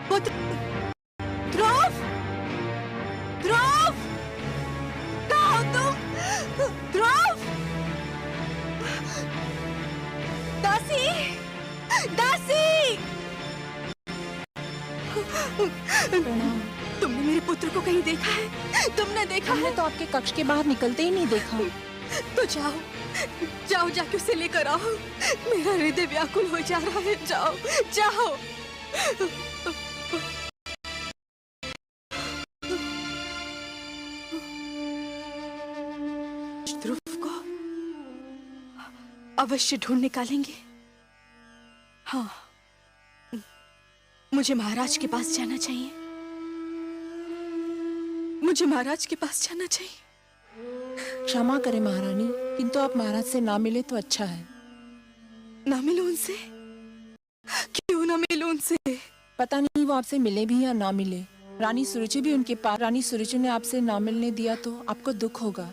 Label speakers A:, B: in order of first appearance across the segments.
A: पुत्र ध्रुव, ध्रुव, कहाँ हो तुम? ध्रुव, दासी, दासी, तुमने मेरे पुत्र को कहीं देखा है? तुमने देखा है?
B: तो आपके कक्ष के बाहर निकलते ही नहीं देखा।
A: तो जाओ, जाओ जाके उसे लेकर आओ। मेरा हृदय व्याकुल हो जा रहा है। जाओ, जाओ। ध्रुव को अवश्य ढूंढ निकालेंगे। हाँ, मुझे महाराज के पास जाना चाहिए। मुझे महाराज के पास जाना चाहिए।
B: क्षमा करें महारानी, किंतु आप महाराज से ना मिले तो अच्छा है।
A: ना मिलो उनसे? क्यों ना मिलो उनसे?
B: पता नहीं वो आपसे मिले भी या ना मिले। रानी सुरुचि भी उनके पास। रानी सुरुचि ने आपसे ना मिलने दिया तो आपको दुख होगा।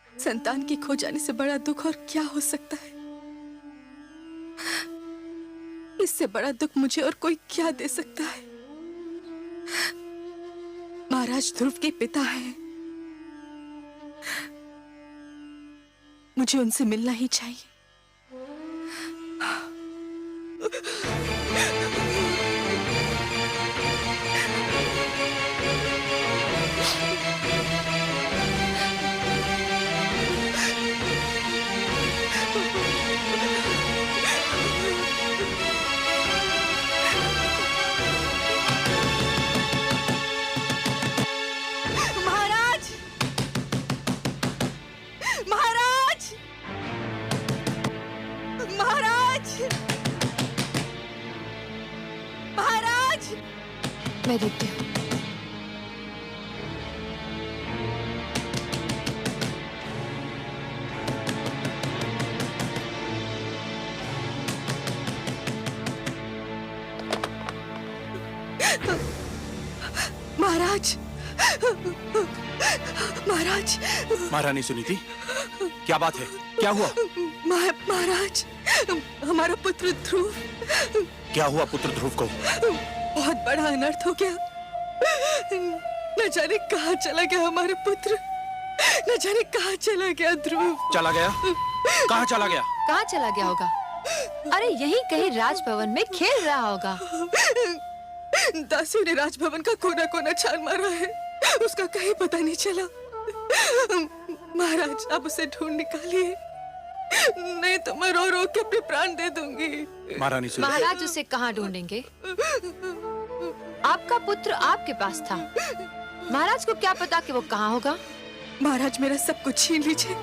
A: संतान के खो जाने से बड़ा दुख और क्या हो सकता है? इससे बड़ा दुख मुझे और कोई क्या दे सकता है? महाराज ध्रुव के पिता हैं। मुझे उनसे मिलना ही चाहिए। महाराज, महाराज, महाराज, महाराज।
C: मैं देखती हूँ।
A: महाराज, महाराज।
D: महारानी सुनीति, क्या बात है? क्या हुआ?
A: महाराज, हमारा पुत्र ध्रुव।
D: क्या हुआ पुत्र ध्रुव को?
A: बहुत बड़ा अनर्थ हो गया। न जाने कहाँ चला गया हमारा पुत्र। न जाने कहाँ चला गया ध्रुव।
D: चला गया? कहाँ चला गया?
C: कहाँ चला गया होगा? अरे यहीं कहीं राजभवन में खेल रहा होगा।
A: दासियों ने राजभवन का कोना कोना छान मारा है। उसका कहीं पता नहीं चला। महाराज, आप उसे ढूंढ निकालिए, नहीं तो मैं रो रो के अपने प्राण दे दूंगी।
D: महारानी सुनीति,
C: महाराज उसे कहाँ ढूंढेंगे? आपका पुत्र आपके पास था। महाराज को क्या पता कि वो कहाँ होगा?
A: महाराज, मेरा सब कुछ छीन लीजिए,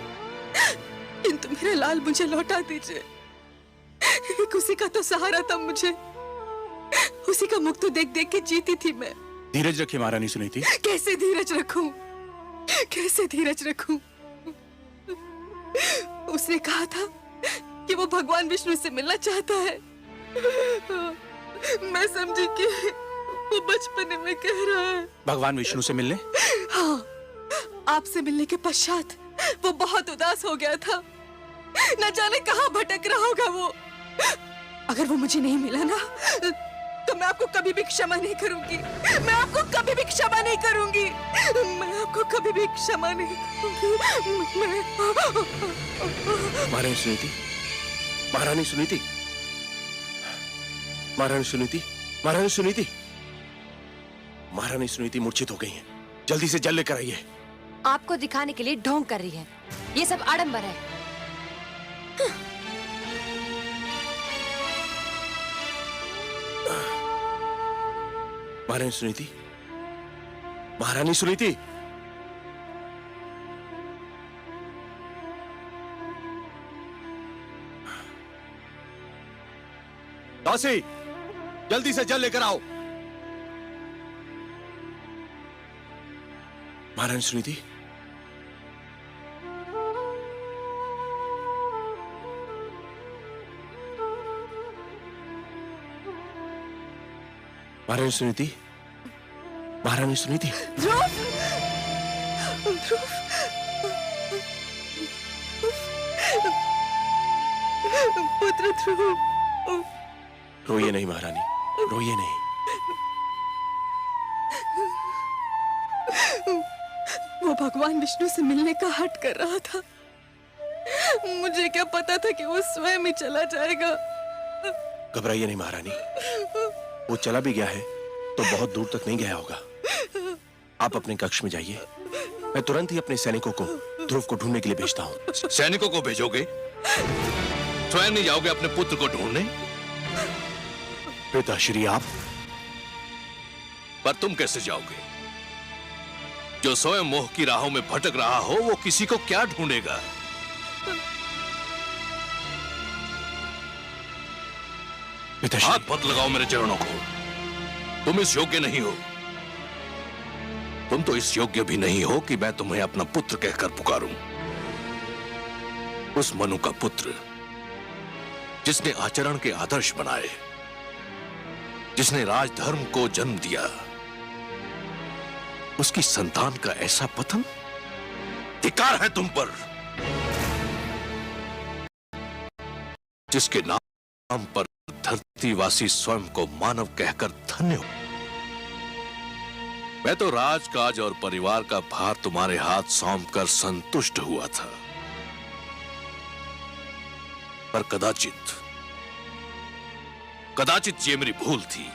A: किंतु मेरा लाल मुझे लौटा दीजिए। एक उसी का तो सहारा था मुझे। उसी का मुख तो देख देख के जीती थी मैं।
D: धीरज रखिए महारानी सुनीति।
A: कैसे धीरज रखूं? कैसे धीरज रखूं? उसने कहा था कि वो भगवान विष्णु से मिलना चाहता है। मैं समझी कि वो बचपने में कह रहा है।
D: भगवान विष्णु से मिलने?
A: हाँ, आपसे मिलने के पश्चात वो बहुत उदास हो गया था। न जाने कहाँ भटक रहा होगा वो। अगर वो मुझे नहीं मिला ना, तो मैं आपको कभी भी क्षमा नहीं करूंगी। मैं आपको कभी भी क्षमा नहीं करूंगी। मैं आपको कभी भी क्षमा नहीं करूंगी।
D: महारानी सुनीति, महारानी सुनीति, महारानी सुनीति, महारानी सुनीति, महारानी सुनीति मूर्छित हो गई हैं। जल्दी से जल लेकर आइए।
C: आपको दिखाने के लिए ढोंग कर रही है। ये सब आडंबर है।
D: महारानी सुनीति, महारानी सुनीति, दासी, जल्दी से जल लेकर आओ। महारानी सुनीति, महारानी सुनीति, महारानी सुनीति।
A: ध्रुव, ध्रुव, पुत्र ध्रुव,
D: रोइए नहीं महारानी, रोइए नहीं।
A: वो भगवान विष्णु से मिलने का हट कर रहा था। मुझे क्या पता था कि वो स्वयं ही चला जाएगा।
D: घबराइए नहीं महारानी, वो चला भी गया है तो बहुत दूर तक नहीं गया होगा। आप अपने कक्ष में जाइए, मैं तुरंत ही अपने सैनिकों को ध्रुव को ढूंढने के लिए भेजता हूँ।
E: सैनिकों को भेजोगे? स्वयं नहीं जाओगे अपने पुत्र को ढूंढने?
D: पिताश्री आप?
E: पर तुम कैसे जाओगे? जो स्वयं मोह की राहों में भटक रहा हो वो किसी को क्या ढूंढेगा?
D: पिताश्री
E: हाथ मत लगाओ मेरे चरणों को। तुम इस योग्य नहीं हो। तुम तो इस योग्य भी नहीं हो कि मैं तुम्हें अपना पुत्र कहकर पुकारूं। उस मनु का पुत्र जिसने आचरण के आदर्श बनाए, जिसने राजधर्म को जन्म दिया, उसकी संतान का ऐसा पतन? धिक्कार है तुम पर। जिसके नाम पर धरतीवासी स्वयं को मानव कहकर धन्य हो। मैं तो राजकाज और परिवार का भार तुम्हारे हाथ सौंपकर संतुष्ट हुआ था, पर कदाचित ये मेरी भूल थी।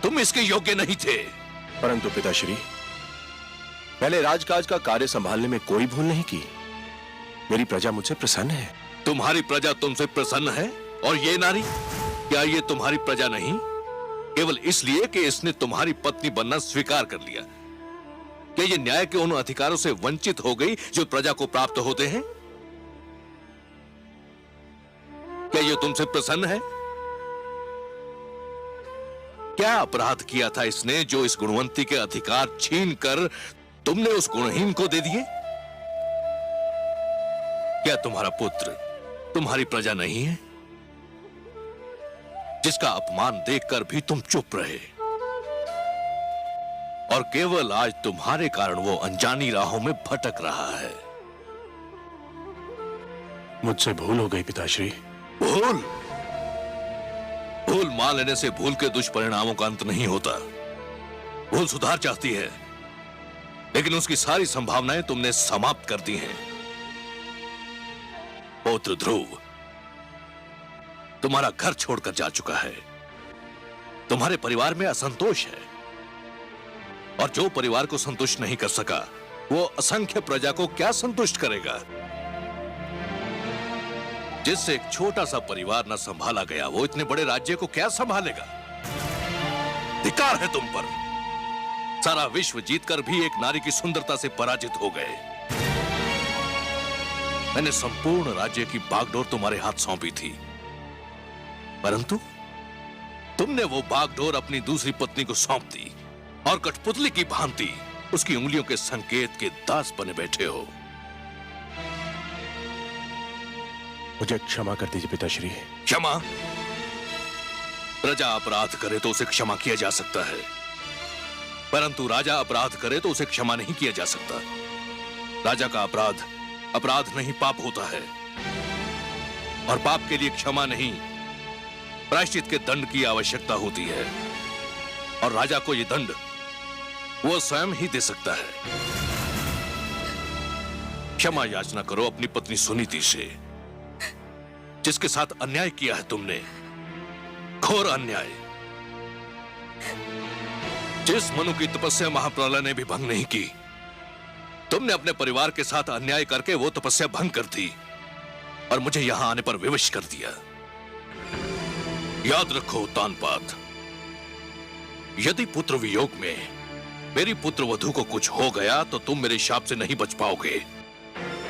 E: तुम इसके योग्य नहीं थे।
D: परंतु पिताश्री, मैंने राजकाज का कार्य संभालने में कोई भूल नहीं की। मेरी प्रजा मुझसे प्रसन्न है।
E: तुम्हारी प्रजा तुमसे प्रसन्न है? और ये नारी, क्या ये तुम्हारी प्रजा नहीं? केवल इसलिए कि इसने तुम्हारी पत्नी बनना स्वीकार कर लिया। क्या ये न्याय के उन अधिकारों से वंचित हो गई जो प्रजा को प्राप्त होते हैं? क्या ये तुमसे प्रसन्न है? क्या अपराध किया था इसने जो इस गुणवंती के अधिकार छीनकर तुमने उस गुणहीन को दे दिए? क्या तुम्हारा पुत्र तुम्हारी प्रजा नहीं है, जिसका अपमान देखकर भी तुम चुप रहे? और केवल आज तुम्हारे कारण वो अनजानी राहों में भटक रहा है।
D: मुझसे भूल हो गई पिताश्री।
E: भूल मान लेने से भूल के दुष्परिणामों का अंत नहीं होता। भूल सुधार चाहती है, लेकिन उसकी सारी संभावनाएं तुमने समाप्त कर दी हैं। पौत्र ध्रुव तुम्हारा घर छोड़कर जा चुका है। तुम्हारे परिवार में असंतोष है, और जो परिवार को संतुष्ट नहीं कर सका वो असंख्य प्रजा को क्या संतुष्ट करेगा? जिससे एक छोटा सा परिवार न संभाला गया वो इतने बड़े राज्य को क्या संभालेगा? धिक्कार है तुम पर। सारा विश्व जीतकर भी एक नारी की सुंदरता से पराजित हो गए। मैंने संपूर्ण राज्य की बागडोर तुम्हारे हाथ सौंपी थी, परंतु तुमने वो बागडोर अपनी दूसरी पत्नी को सौंप दी और कठपुतली की भांति उसकी उंगलियों के संकेत के दास बने बैठे हो।
D: मुझे क्षमा कर दीजिए पिताश्री।
E: क्षमा? प्रजा अपराध करे तो उसे क्षमा किया जा सकता है, परंतु राजा अपराध करे तो उसे क्षमा नहीं किया जा सकता। राजा का अपराध नहीं पाप होता है, और पाप के लिए क्षमा नहीं प्रायश्चित के दंड की आवश्यकता होती है, और राजा को यह दंड वो स्वयं ही दे सकता है। क्षमा याचना करो अपनी पत्नी सुनीति से, जिसके साथ अन्याय किया है तुमने, घोर अन्याय। जिस मनु की तपस्या महाप्रलय ने भी भंग नहीं की, तुमने अपने परिवार के साथ अन्याय करके वो तपस्या भंग कर दी और मुझे यहां आने पर विवश कर दिया। याद रखो तानपात, यदि पुत्र वियोग में मेरी पुत्र वधू को कुछ हो गया तो तुम मेरे शाप से नहीं बच पाओगे।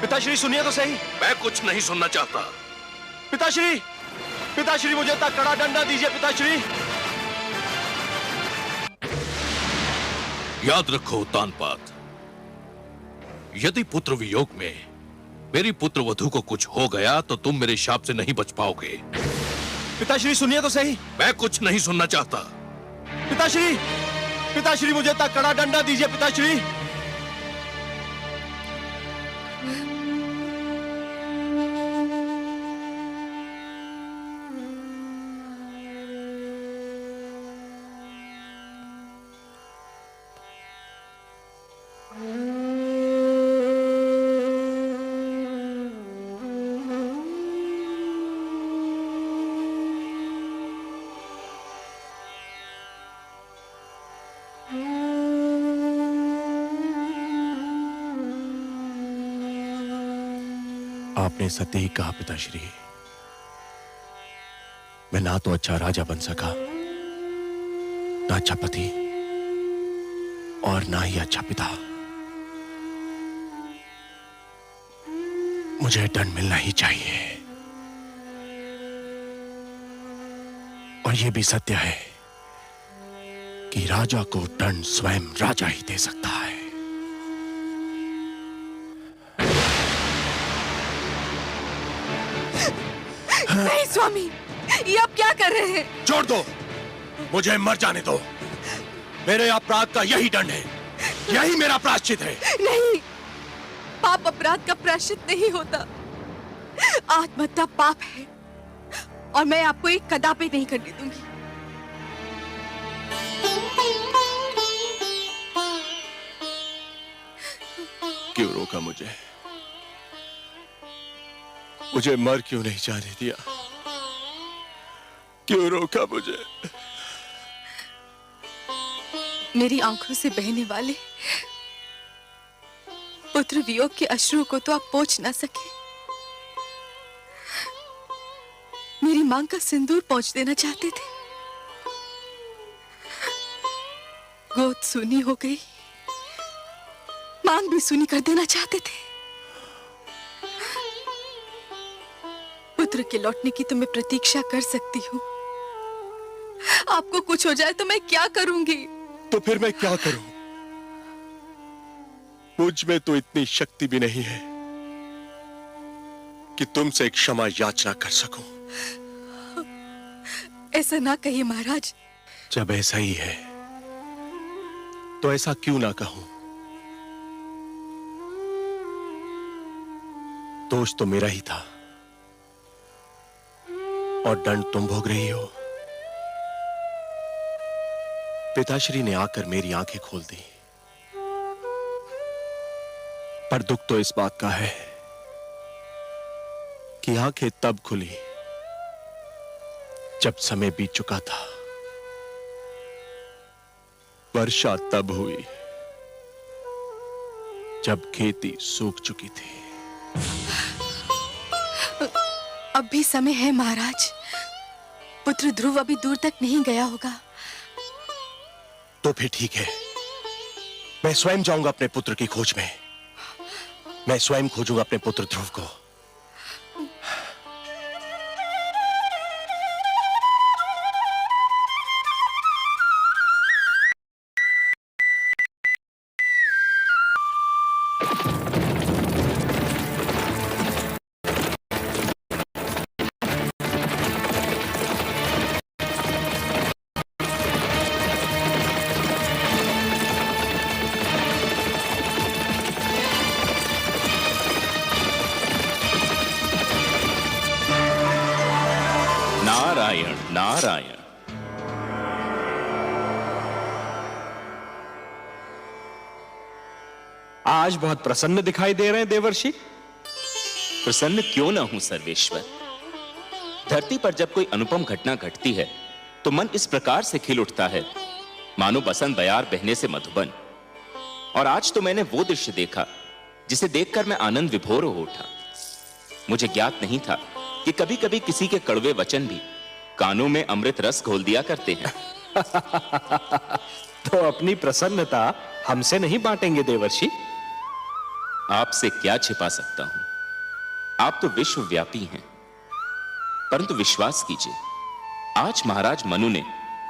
D: पिताश्री सुनिए तो सही।
E: मैं कुछ नहीं सुनना चाहता।
D: पिताश्री मुझे इतना कड़ा डंडा दीजिए पिताश्री।
E: याद रखो तानपात, यदि पुत्र वियोग में मेरी पुत्र वधू को कुछ हो गया तो तुम मेरे शाप से नहीं बच पाओगे।
D: पिताश्री सुनिए तो सही।
E: मैं कुछ नहीं सुनना चाहता।
D: पिताश्री मुझे इतना कड़ा डंडा दीजिए पिताश्री। आपने सत्य ही कहा पिताश्री। मैं ना तो अच्छा राजा बन सका, ना अच्छा पति, और ना ही अच्छा पिता। मुझे दंड मिलना ही चाहिए। और यह भी सत्य है कि राजा को दंड स्वयं राजा ही दे सकता है।
A: नहीं स्वामी, ये आप क्या कर रहे हैं?
D: छोड़ दो, मुझे मर जाने दो। मेरे अपराध का यही दंड है, यही मेरा प्रायश्चित है।
A: नहीं, पाप अपराध का प्रायश्चित नहीं होता। आत्महत्या पाप है और मैं आपको एक कदापि नहीं करने दूंगी।
D: क्यों रोका मुझे? मुझे मर क्यों नहीं जाने दिया? क्यों रोका मुझे?
A: मेरी आंखों से बहने वाले पुत्र वियोग के अश्रु को तो आप पोंछ ना सके। मेरी मांग का सिंदूर पोंछ देना चाहते थे। गोद सूनी हो गई, मांग भी सूनी कर देना चाहते थे। पुत्र के लौटने की तो मैं प्रतीक्षा कर सकती हूँ। आपको कुछ हो जाए तो मैं क्या करूंगी?
D: तो फिर मैं क्या करूं? मुझ में तो इतनी शक्ति भी नहीं है कि तुमसे क्षमा याचना कर सकूं।
A: ऐसा ना कहिए महाराज।
D: जब ऐसा ही है तो ऐसा क्यों ना कहूं? दोष तो मेरा ही था और दंड तुम भोग रही हो। पिताश्री ने आकर मेरी आंखें खोल दी, पर दुख तो इस बात का है कि आंखें तब खुली जब समय बीत चुका था। वर्षा तब हुई जब खेती सूख चुकी थी।
A: अब भी समय है महाराज। पुत्र ध्रुव अभी दूर तक नहीं गया होगा।
D: तो फिर ठीक है, मैं स्वयं जाऊंगा अपने पुत्र की खोज में। मैं स्वयं खोजूंगा अपने पुत्र ध्रुव को।
F: नारायण नारायण।
G: आज बहुत प्रसन्न दिखाई दे रहे हैं देवर्षि।
F: प्रसन्न क्यों ना हूं सर्वेश्वर। धरती पर जब कोई अनुपम घटना घटती है तो मन इस प्रकार से खिल उठता है मानो बसंत बयार बहने से मधुबन। और आज तो मैंने वो दृश्य देखा जिसे देखकर मैं आनंद विभोर हो उठा। मुझे ज्ञात नहीं था कि कभी कभी किसी के कड़वे वचन भी कानों में अमृत रस घोल दिया करते हैं।
G: तो अपनी प्रसन्नता हमसे नहीं बांटेंगे देवर्षि?
F: आपसे क्या छिपा सकता हूं? आप तो विश्वव्यापी हैं। परंतु विश्वास कीजिए, आज महाराज मनु ने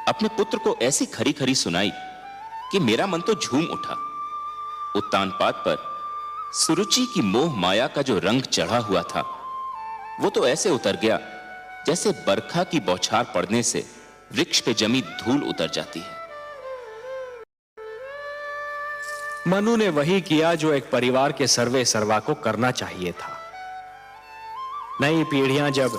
F: अपने पुत्र को ऐसी खरी खरी सुनाई कि मेरा मन तो झूम उठा। उत्तानपाद पर सुरुचि की मोह माया का जो रंग चढ़ा हुआ था वो तो ऐसे उतर गया जैसे बरखा की बौछार पड़ने से वृक्ष पे जमी धूल उतर जाती है।
G: मनु ने वही किया जो एक परिवार के सर्वे सर्वा को करना चाहिए था। नई पीढ़ियां जब